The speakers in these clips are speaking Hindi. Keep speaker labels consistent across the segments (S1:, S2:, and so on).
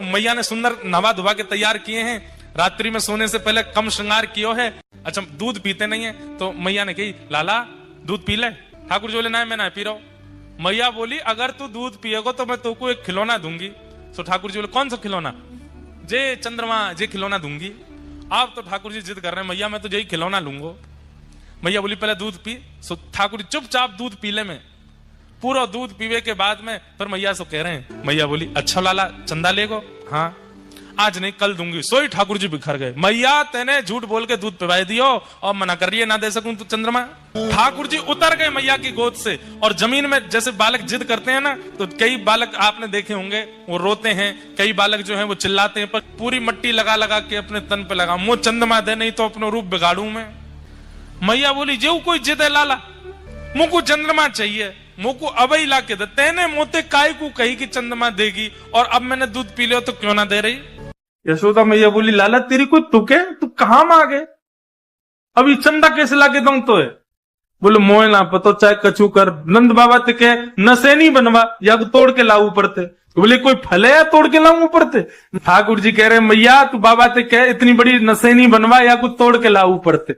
S1: मैया ने सुंदर नवा धुवा के तैयार किए हैं, रात्रि में सोने से पहले कम श्रृंगार किया है। अच्छा दूध पीते नहीं है, तो मैया ने कही लाला दूध पी ले। ठाकुर जी बोले ना मैं ना पी रहा हूं। मैया बोली अगर तू दूध पिएगा तो मैं तुमको एक खिलौना दूंगी। तो ठाकुर जी बोले कौन सा खिलौना? जे चंद्रमा जे खिलौना दूंगी। आप तो ठाकुर जी जिद कर रहे हैं मैया मैं तो यही खिलौना लूंगा। मैया बोली पहले दूध पी। सो ठाकुर जी चुपचाप दूध पी ले में, पूरा दूध पीवे के बाद में फिर मैया से कह रहे हैं। मैया बोली अच्छा लाला चंदा लेगो? हाँ आज नहीं कल दूंगी। सोई ठाकुर जी बिखर गए। मैया तेने झूठ बोल के दूध पिवाई दियो और मना कर रही है ना दे सकूं तो चंद्रमा। ठाकुर जी उतर गए मैया की गोद से और जमीन में, जैसे बालक जिद करते हैं ना, तो कई बालक आपने देखे होंगे वो रोते हैं, कई बालक जो हैं वो चिल्लाते हैं, पर पूरी मट्टी लगा लगा के अपने तन पे लगा मुझ चंद्रमा दे नहीं तो अपना रूप बिगाड़ू मैं। मैया बोली जो कोई जिद है लाला मुझको चंद्रमा चाहिए, मुझको अबई ला के दे। तेने मोते काय को कही कि चंद्रमा देगी और अब मैंने दूध पी लिया तो क्यों ना दे रही? यशोदा मैया बोली लाला तेरी कोई तुक है, तू कहां मांगे? अभी चंदा कैसे लाके दूं तो है? बोले मोह ना पतो चाहे कछु कर, नंद बाबा ते के नशे नहीं बनवा या तोड़ के लाऊ पड़ते। बोले कोई फल है या तोड़ के लाऊ पड़ते? ठाकुर जी कह रहे मैया तू बाबा ते कह इतनी बड़ी नशे नहीं बनवा या कुछ तोड़ के लाऊ पड़ते।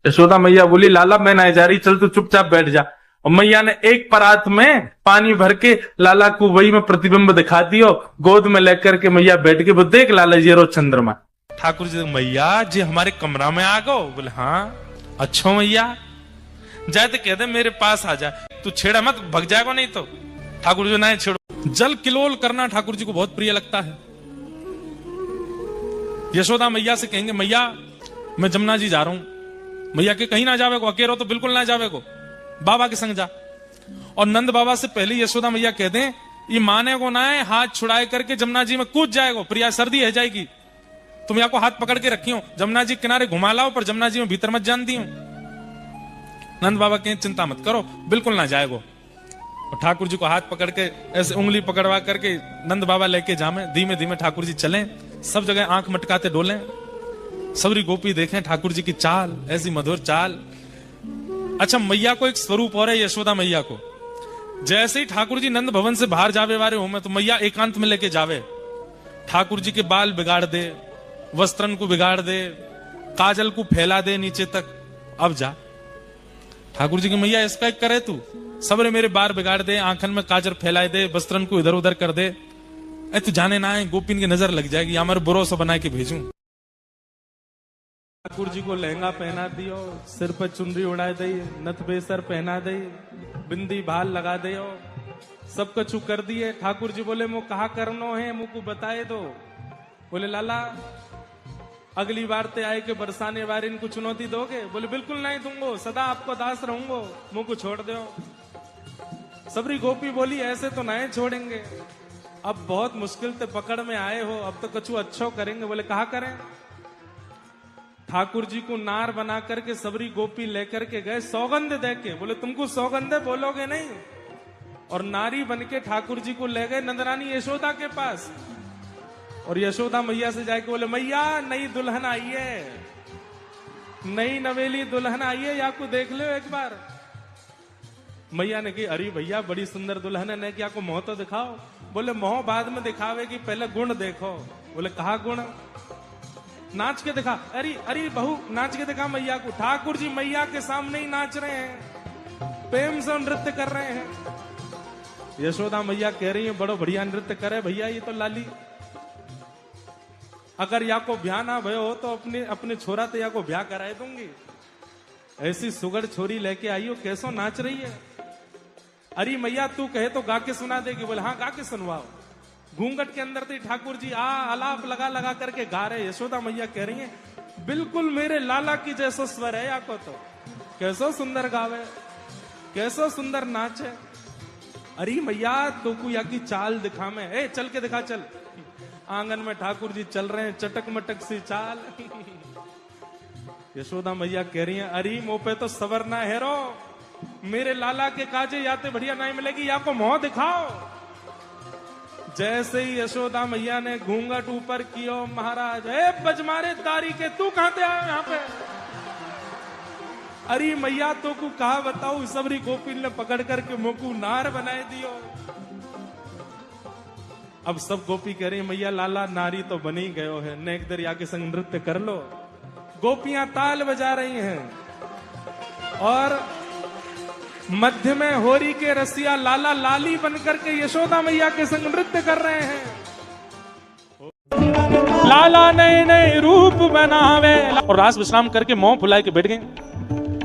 S1: यशोदा मैया बोली लाला मैं ना जा रही, चल तू चुपचाप बैठ जा। और मैया ने एक परात में पानी भर के लाला को वही में प्रतिबिंब दिखा दियो, गोद में लेकर के मैया बैठ के वो देख लाला जी रो चंद्रमा। ठाकुर जी मैया जी हमारे कमरा में आ गो। बोले हाँ अच्छा मैया जाए तो कह दे मेरे पास आ जाए, तू छेड़ा मत भग जाएगा नहीं तो। ठाकुर जी नहीं छेड़ो। जल किलोल करना ठाकुर जी को बहुत प्रिय लगता है। यशोदा मैया से कहेंगे मैया मैं जमुना जी जा रहा हूं। मैया के कहीं ना जावे को, अकेले तो बिल्कुल ना जावे को, बाबा के संग जा। और नंद बाबा से पहले यशोदा मैया कह दें ये माने को ना है, हाथ छुड़ाए करके जमुना जी में कूद जाएगा, प्रिया सर्दी है जाएगी, तुम यहाँ को हाथ पकड़ के रखी हो, जमुना जी किनारे घुमा लाओ पर जमुना जी में भीतर मत जान दी हो। नंद बाबा कहें चिंता मत करो बिल्कुल ना जाएगो। और ठाकुर जी को हाथ पकड़ के ऐसे उंगली पकड़वा करके नंद बाबा लेके जामे, धीमे धीमे ठाकुर जी चलें, सब जगह आंख मटकाते डोलें, सबरी गोपी देखें ठाकुर जी की चाल, ऐसी मधुर चाल। अच्छा मैया को एक स्वरूप और है यशोदा मैया को, जैसे ही ठाकुर जी नंद भवन से बाहर जावे वाले हो में तो मैया एकांत में लेके जावे, ठाकुर जी के बाल बिगाड़ दे, वस्त्रन को बिगाड़ दे, काजल को फैला दे नीचे तक, अब जा। ठाकुर जी की मैया इसका एक करे तू, सबरे मेरे बाल बिगाड़ दे, आंखन में काजल फैला दे, वस्त्रन को इधर उधर कर दे, तू जाने ना है गोपिन की नजर लग जाएगी, हमारे भरोसा बना के भेजूं। ठाकुर जी को लहंगा पहना दियो, सिर पर चुनरी उड़ा दे, नथ बेसर पहना दे, बिंदी भाल लगा दे, सब कछु कर दिए। ठाकुर जी बोले मु कहा करनो है मुझको बताए दो। बोले लाला अगली बार ते आए के बरसाने बार इनको चुनौती दोगे? बोले बिल्कुल नहीं दूंगो, सदा आपको दास रहूंगो, मुझको छोड़ दो। सबरी गोपी बोली ऐसे तो नहीं छोड़ेंगे, अब बहुत मुश्किल से पकड़ में आए हो, अब तो कछु अच्छो करेंगे। बोले कहा करें? ठाकुर जी को नार बना करके सबरी गोपी लेकर के गए, सौगंध दे के। बोले तुमको सौगंध बोलोगे नहीं? और नारी बन के ठाकुर जी को ले गए नंदरानी यशोदा के पास। और यशोदा मैया से जाके बोले मैया नई दुल्हन आई है, नई नवेली दुल्हन आई है, या को देख लो एक बार। मैया ने कही अरे भैया बड़ी सुंदर दुल्हन है, क्या को मोह तो दिखाओ। बोले मोह बाद में दिखावे कि पहले गुण देखो। बोले कहा गुण? नाच के दिखा। अरे अरे बहू नाच के दिखा मैया को। ठाकुर जी मैया के सामने ही नाच रहे हैं, प्रेम से नृत्य कर रहे हैं। यशोदा मैया कह रही है बड़ो बढ़िया नृत्य करे भैया ये तो लाली, अगर या को ब्याह ना भयो हो तो अपने छोरा तो या को ब्याह कराए दूंगी, ऐसी सुगड़ छोरी लेके आई हो, कैसो नाच रही है। अरे मैया तू कहे तो गा के सुना देगी। बोले हाँ गा के सुनवाओ। घूंघट के अंदर थे ठाकुर जी आलाप लगा लगा करके गा रहे। यशोदा मैया कह रही है बिल्कुल मेरे लाला की जैसा स्वर है, या को तो कैसो सुंदर गावे, कैसो सुंदर नाचे। अरे मैया तो को या की चाल दिखा में, ए चल के दिखा चल। आंगन में ठाकुर जी चल रहे हैं, चटक मटक सी चाल। यशोदा मैया कह रही है अरे मुंह पे तो सवर ना हेरो, मेरे लाला के काजे याते बढ़िया नहीं मिलेगी, या को मुंह दिखाओ। जैसे ही यशोदा मैया ने घूंघट ऊपर कियो, महाराज बजमारे दारी के तू कहां से आया यहाँ पे? अरे मैया तो को कहा बताऊ, सबरी गोपी ने पकड़ करके मुंह को नार बनाए दियो। अब सब गोपी कह रही हैं, मैया लाला नारी तो बन ही गयो है, नेक दरिया के संग नृत्य कर लो। गोपियां ताल बजा रही हैं और मध्य में होरी के रसिया लाला लाली बनकर के यशोदा मैया के संग नृत्य कर रहे हैं। लाला नए नए रूप बनावे, और रास विश्राम करके मुंह फुलाए के बैठ गए।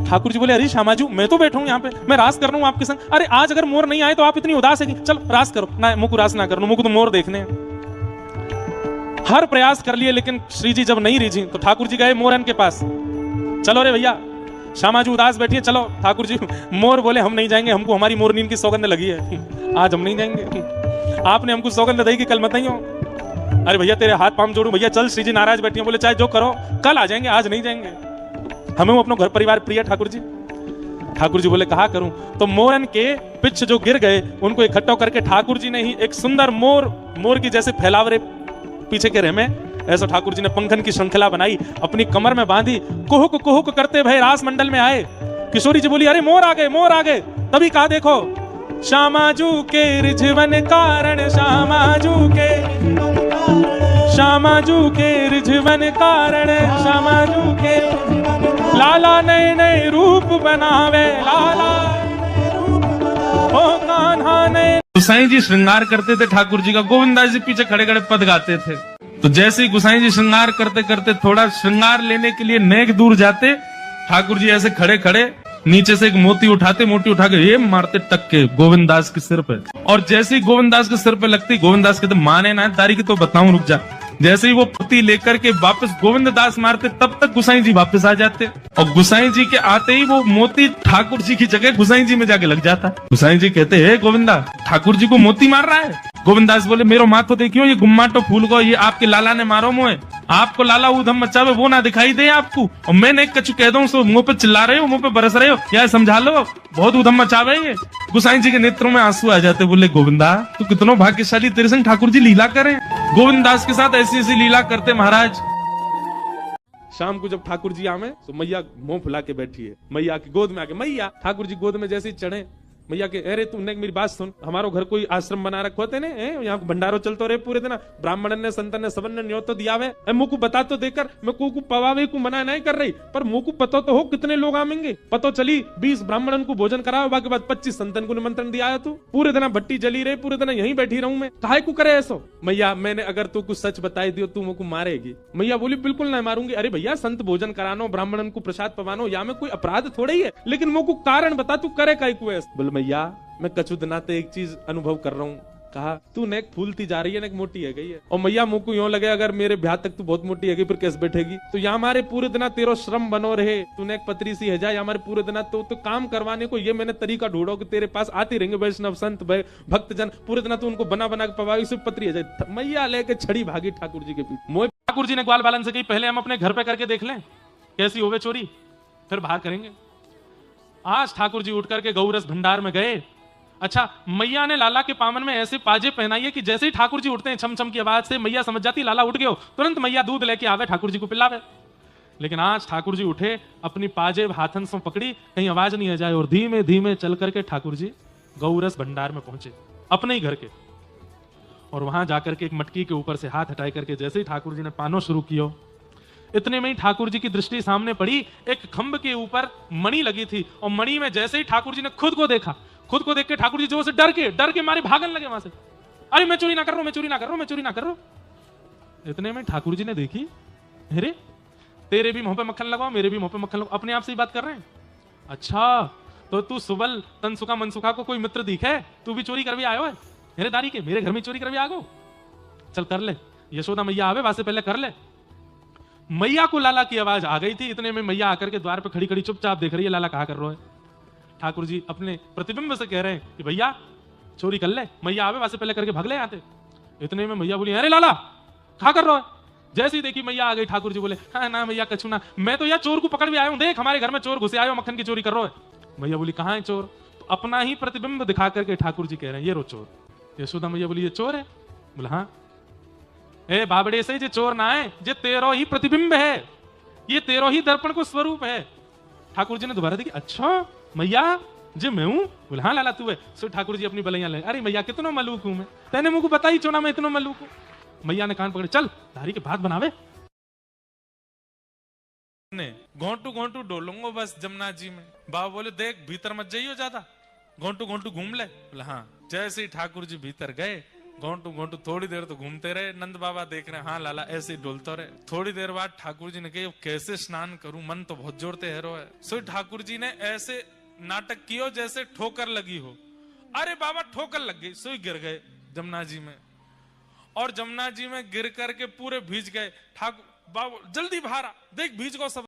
S1: ठाकुर जी बोले, अरे श्यामाजू मैं तो बैठा हूं यहाँ पे, मैं रास कर रहा हूं आपके संग। अरे आज अगर मोर नहीं आए तो आप इतनी उदास है कि चलो रास करो। ना मुझको रास ना करो, मुझको तो मोर देखने। हर प्रयास कर लिए लेकिन श्री जी जब नहीं रिझी तो ठाकुर जी गए मोरन के पास। चलो रे भैया, श्यामाजू उदास बैठी है, चलो। ठाकुर जी मोर बोले, हम नहीं जाएंगे, हमको हमारी मोरनीन की सौगंध लगी है, आज हम नहीं जाएंगे। आपने हमको सौगंध दी कि कल मत आइयो। अरे भैया तेरे हाथ पांव जोड़ू, भैया चल, श्री जी नाराज बैठी हैं। बोले चाहे जो करो, कल आ जाएंगे, आज नहीं जाएंगे, हमें वो अपना घर परिवार प्रिय ठाकुर जी। ठाकुर जी बोले कहा करूं, तो मोरन के पिछ जो गिर गए उनको इकट्ठा करके ठाकुर जी ने ही एक सुंदर मोर की जैसे फैलावरे पीछे के रेमे, ऐसा ठाकुर जी ने पंखन की श्रृंखला बनाई, अपनी कमर में बांधी, कुहुक कुहुक करते भय रास मंडल में आए। किशोरी जी बोली, अरे मोर आ गए, मोर आ गए। तभी कहा, देखो श्यामाजू के रिझवन कारण, श्यामाजू के रिझवन कारण, श्यामाजू के लाला नए नए रूप बनावे, लाला ओ कान्हा नए। गुसाई जी श्रृंगार करते थे ठाकुर जी का, गोविंदास जी पीछे खड़े खड़े पद गाते थे। तो जैसे ही गुसाई जी श्रृंगार करते करते थोड़ा श्रृंगार लेने के लिए नेक दूर जाते, ठाकुर जी ऐसे खड़े खड़े नीचे से एक मोती उठाते, मोती उठा के ये मारते टक्के गोविंदास के सिर पे। और जैसे ही गोविंदास के सिर पे लगती, गोविंदास कहते माने ना तारी की तो बताऊं, रुक जा। जैसे ही वो पत्ती लेकर के वापस गोविंददास मारते, तब तक गुसाई जी वापस आ जाते। और गुसाई जी के आते ही वो मोती ठाकुर जी की जगह गुसाई जी में जाके लग जाता। गुसाई जी कहते, हे गोविंदा, ठाकुर जी को मोती मार रहा है। गोविंदास बोले, मेरो माथो देखियो, ये गुम्माटो फूल को ये आपके लाला ने मारो मुझे। आपको लाला ऊधम मचावे वो ना दिखाई दे आपको, और मैंने एक कछु कह दूं सो मुंह पे चिल्ला रहे हो, मुंह पे बरस रहे हो, या समझा लो बहुत ऊधम मचावे ये। गुसाई जी के नेत्रों में आंसू आ जाते। बोले, गोविंदा तू कितनो भाग्यशाली, तेरे संग ठाकुर जी लीला करें। गोविंदास के साथ ऐसी ऐसी लीला करते महाराज। शाम को जब ठाकुर जी आवे तो मैया मुंह फुला के बैठी है, मैया की गोद में आके, मैया ठाकुर जी गोद में जैसे ही चढ़े, मैया के, अरे तूने मेरी बात सुन, हमारो घर कोई आश्रम बना रखो थे ने, यहाँ भंडारो चलतो रहे पूरे दिन, ब्राह्मण ने संतन ने सबन ने न्योत तो दिया है, मुझको बता तो देकर, मैं को पवावे को मना नहीं कर रही, पर मुझको पता तो हो कितने लोग आवेंगे। पतो चली 20 ब्राह्मणन को भोजन कराओ, बाकी बाद 25 संतन को निमंत्रण दिया है। तू पूरे दिन भट्टी जली रहे, पूरे दिन यहीं बैठी रहूं मैं, काहे को करे ऐसो। मैया मैंने अगर तू कुछ सच बताई दियो तू मुझको मारेगी। मैया बोली, बिल्कुल नहीं मारूंगी। अरे भैया संत भोजन करानो, ब्राह्मणन को प्रसाद पवानो, या में कोई अपराध थोड़ा ही है, लेकिन मुझको कारण बता, तू करे काहे को ऐसा। बोले, मैया मैं कछु दिनाते एक चीज अनुभव कर रहा हूँ। कहा, तू नेक फूलती जा रही है, नेक मोटी है गई है। और मैया मुझको यूं लगे अगर मेरे ब्याह तक तू बहुत मोटी है गई, फिर कैसे बैठेगी। तो यहाँ हमारे पूरे दिना तेरो श्रम बनो रहे, तू नेक पतरी सी है जाए हमारे पूरे दिना, तो काम करवाने को ये मैंने तरीका ढूंढो कि तेरे पास आती रहेंगे वैष्णव संत भक्त जन, पूरे दिना तू उनको बना बना के पवाई, सिर्फ पतरी है जाए। मैया लेके छड़ी भागी ठाकुर जी के पीछे। मोह ठाकुर जी ने ग्वाल बालन से कही, पहले हम अपने घर पे करके देख लें कैसी होवे चोरी, फिर बाहर करेंगे। आज ठाकुर जी उठ करके गौरस भंडार में गए। अच्छा, मैया ने लाला के पामन में ऐसे पाजे पहनाइए कि जैसे ही ठाकुर जी उठते हैं छम छम की आवाज से मैया समझ जाती लाला उठ गए, तुरंत मैया दूध लेके आवे ठाकुर जी को पिलावे। लेकिन आज ठाकुर जी उठे, अपनी पाजे हाथन से पकड़ी, कहीं आवाज नहीं आ जाए, और धीमे धीमे चल करके ठाकुर जी गौरस भंडार में पहुंचे अपने ही घर के। और वहां जाकर के एक मटकी के ऊपर से हाथ हटाई करके जैसे ही ठाकुर जी ने पानो शुरू किया, इतने में ही ठाकुर जी की दृष्टि सामने पड़ी, एक खंभ के ऊपर मणि लगी थी, और मणि में जैसे ही ठाकुर जी ने खुद को देखा, खुद को देख के ठाकुर जी जो से डर के मारे भागने लगे वहां से। अरे मैं चोरी ना कर रहा हूं, मैं चोरी ना कर रहा हूं, मैं चोरी ना कर रहा हूं। इतने में ठाकुर जी ने देखी, अरे तेरे भी मुंह पे मक्खन लगाओ, मेरे भी मुंह पे मक्खन लगाओ, अपने आप से ही बात कर रहे हैं। अच्छा, तो तू सुबल तनसुखा मनसुखा को कोई मित्र दिखे, तू भी चोरी करवे आयो है मेरे दारी के, मेरे घर में चोरी करवे आगो, चल कर ले। यशोदा मैया आवे वासे पहले कर ले। मैया को लाला की आवाज आ गई थी। इतने में मैया आकर के द्वार पे खड़ी खड़ी चुपचाप देख रही है, लाला कहा कर रहा है। ठाकुर जी अपने प्रतिबिंब से कह रहे हैं कि भैया चोरी कर ले। मैया आवे वासे पहले करके भाग ले आते। इतने में मैया बोली, अरे लाला क्या कर रहा है। जैसे ही देखी मैया आ गई, ठाकुर जी बोले, हाँ ना मैया कछु ना, मैं तो यार चोर को पकड़ भी आया हूं, देख हमारे घर में चोर घुसे आयो, मक्खन की चोरी कर रहा है। मैया बोली, कहाँ है चोर। तो अपना ही प्रतिबिंब दिखा करके ठाकुर जी कह रहे हैं, ये रो चोर। यशोदा मैया बोली, ये चोर है। बोला, हाँ। ए बाबड़े से जे चोर ना है, जे तेरो ही प्रतिबिंब है, ये तेरो ही दर्पण को स्वरूप है। ठाकुर जी ने दोबारा देखी, अच्छा मैया जी मैं हूँ? बोले हाँ लाला तू है। सो ठाकुर जी अपनी बलैया ले, अरे मैया कितना मलूक हूं मैं, तेने मुझको बता ही चोना मैं इतना मलूक हूँ। मैया ने कान पकड़े, चल धारी के भात बनावे। घोंटू घोंटू डोलूंगा बस जमुना जी में। बाबा बोले देख भीतर मत जाइयो ज्यादा, घोंटू घोंटू घूम ले। बोले हाँ। जैसे ही ठाकुर जी भीतर गए, घोंटू घोंटू थोड़ी देर तो घूमते रहे। नंद बाबा देख रहे, हाँ लाला ऐसे ही डोलते रहे। थोड़ी देर बाद ठाकुर जी ने कहा कैसे स्नान करूं, मन तो बहुत जोर ते हेरो है। सो ठाकुर जी ने ऐसे नाटक कियो जैसे ठोकर लगी हो। अरे बाबा ठोकर लग गई, सो गिर गए जमुना जी में। और जमुना जी में गिर करके पूरे भीज गए। ठाकुर बाबा जल्दी बाहर आ, देख भीज गो सब।